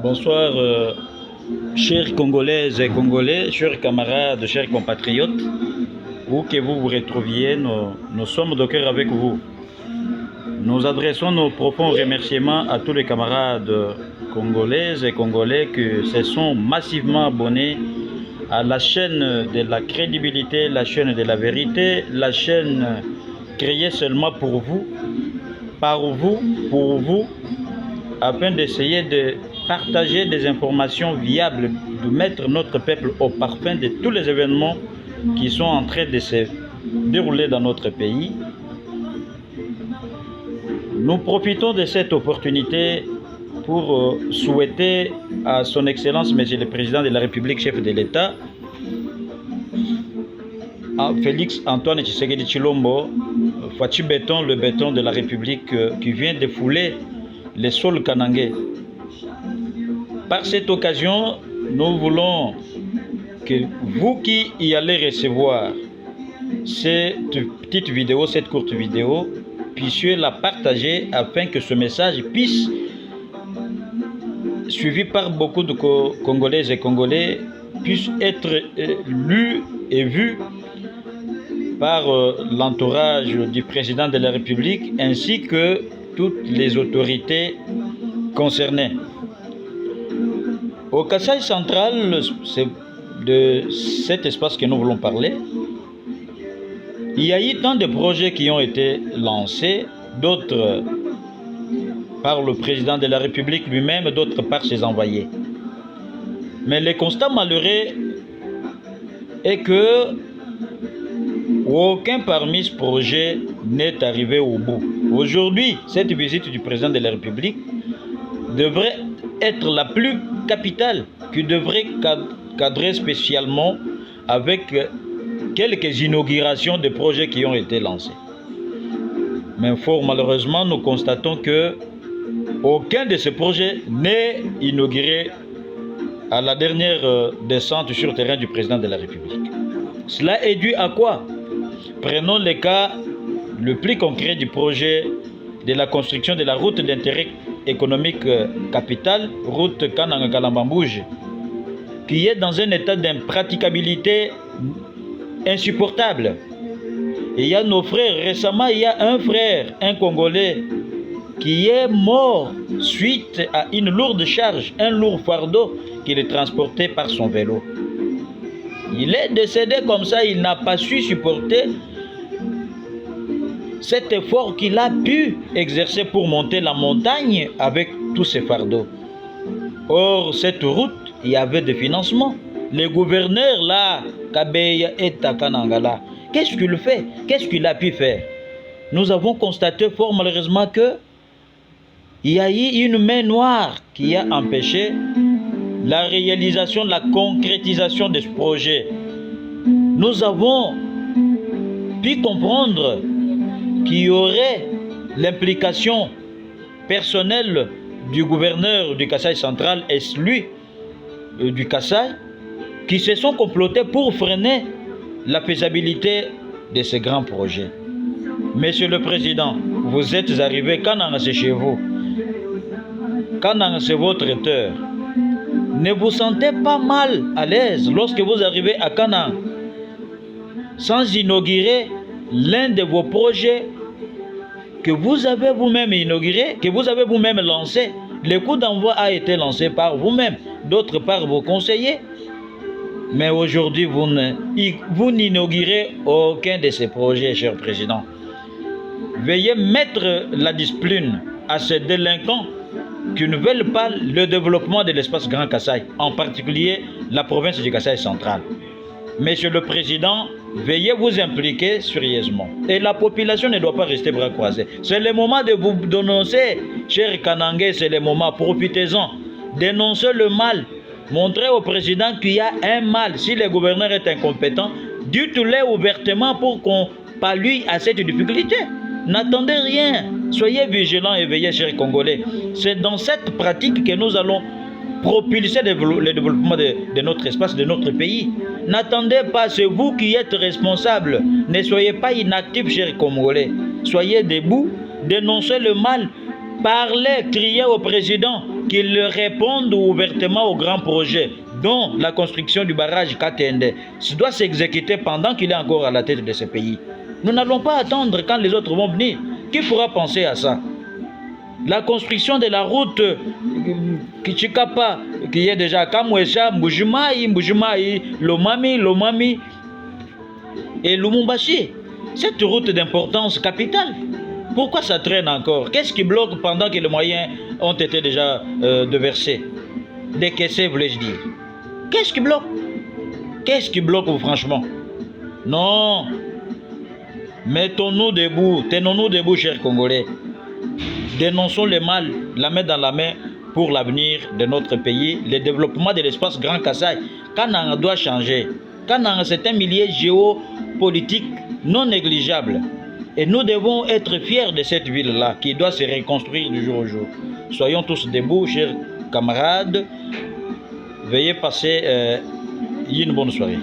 Bonsoir, chers Congolaises et Congolais, chers camarades, chers compatriotes, où que vous vous retrouviez, nous sommes de cœur avec vous. Nous adressons nos profonds remerciements à tous les camarades congolaises et congolais qui se sont massivement abonnés à la chaîne de la crédibilité, la chaîne de la vérité, la chaîne créée seulement pour vous, par vous, pour vous, afin d'essayer de partager des informations viables, de mettre notre peuple au parfum de tous les événements qui sont en train de se dérouler dans notre pays. Nous profitons de cette opportunité pour souhaiter à son Excellence, Monsieur le Président de la République, chef de l'État, Félix Antoine Tshisekedi Tshilombo, Fachi Béton, le béton de la République qui vient de fouler les sols kanangais. Par cette occasion, nous voulons que vous qui y allez recevoir cette petite vidéo, cette courte vidéo, puissiez la partager afin que ce message puisse, suivi par beaucoup de Congolaises et Congolais, puisse être lu et vu par l'entourage du président de la République ainsi que toutes les autorités concernées. Au Kasaï central, c'est de cet espace que nous voulons parler. Il y a eu tant de projets qui ont été lancés, d'autres par le président de la République lui-même, d'autres par ses envoyés. Mais le constat malheureux est que aucun parmi ces projets n'est arrivé au bout. Aujourd'hui, cette visite du président de la République devrait être la plus capitale, qui devrait cadrer spécialement avec quelques inaugurations de projets qui ont été lancés. Mais fort malheureusement, nous constatons que aucun de ces projets n'est inauguré à la dernière descente sur le terrain du président de la République. Cela est dû à quoi? Prenons le cas le plus concret du projet de la construction de la route d'intérêt économique capitale, route Kananga-Kalambambouge, qui est dans un état d'impraticabilité insupportable. Et il y a nos frères, récemment il y a un frère, un Congolais, qui est mort suite à une lourde charge, un lourd fardeau qu'il est transporté par son vélo. Il est décédé comme ça, il n'a pas su supporter cet effort qu'il a pu exercer pour monter la montagne avec tous ces fardeaux. Or, cette route, il y avait des financements. Le gouverneur là, Kabeya et Takanangala, qu'est-ce qu'il fait? Qu'est-ce qu'il a pu faire? Nous avons constaté fort malheureusement que il y a eu une main noire qui a empêché la réalisation, la concrétisation de ce projet. Nous avons pu comprendre qu'il y aurait l'implication personnelle du gouverneur du Kasaï central et celui du Kasaï qui se sont complotés pour freiner la faisabilité de ces grands projets. Monsieur le Président, vous êtes arrivé, Kananga c'est chez vous, Kananga c'est votre terre. Ne vous sentez pas mal à l'aise lorsque vous arrivez à Kananga sans inaugurer l'un de vos projets que vous avez vous-même inauguré, que vous avez vous-même lancé. Le coup d'envoi a été lancé par vous-même, d'autres par vos conseillers. Mais aujourd'hui, vous n'inaugurez aucun de ces projets, cher Président. Veuillez mettre la discipline à ces délinquants qui ne veulent pas le développement de l'espace Grand Kasaï, en particulier la province du Kasaï central. Monsieur le Président, veuillez vous impliquer sérieusement. Et la population ne doit pas rester bras croisés. C'est le moment de vous dénoncer, chers Kanangais, c'est le moment, profitez-en. Dénoncez le mal. Montrez au président qu'il y a un mal. Si le gouverneur est incompétent, dites-le ouvertement pour qu'on pallie à cette difficulté. N'attendez rien. Soyez vigilants et veillez, chers Congolais. C'est dans cette pratique que nous allons propulser le développement de notre espace, de notre pays. N'attendez pas, c'est vous qui êtes responsables. Ne soyez pas inactifs, chers Congolais. Soyez debout, dénoncez le mal, parlez, criez au président qu'ils répondent ouvertement aux grands projets, dont la construction du barrage Katende. Ça doit s'exécuter pendant qu'il est encore à la tête de ce pays. Nous n'allons pas attendre quand les autres vont venir. Qui pourra penser à ça? La construction de la route Kichikapa, qui est déjà Kamwesha, Mbujimai, Lomami et Lumumbashi. Cette route d'importance capitale, pourquoi ça traîne encore? Qu'est-ce qui bloque pendant que les moyens ont été déjà déversés, décaissés, voulais-je dire? Qu'est-ce qui bloque? Qu'est-ce qui bloque, franchement? Non. Mettons-nous debout, tenons-nous debout, chers Congolais. Dénonçons le mal, la main dans la main, pour l'avenir de notre pays, le développement de l'espace Grand Kassai. Kananga doit changer. Kananga, c'est un milieu géopolitique non négligeable. Et nous devons être fiers de cette ville-là, qui doit se reconstruire du jour au jour. Soyons tous debout, chers camarades. Veuillez passer une bonne soirée.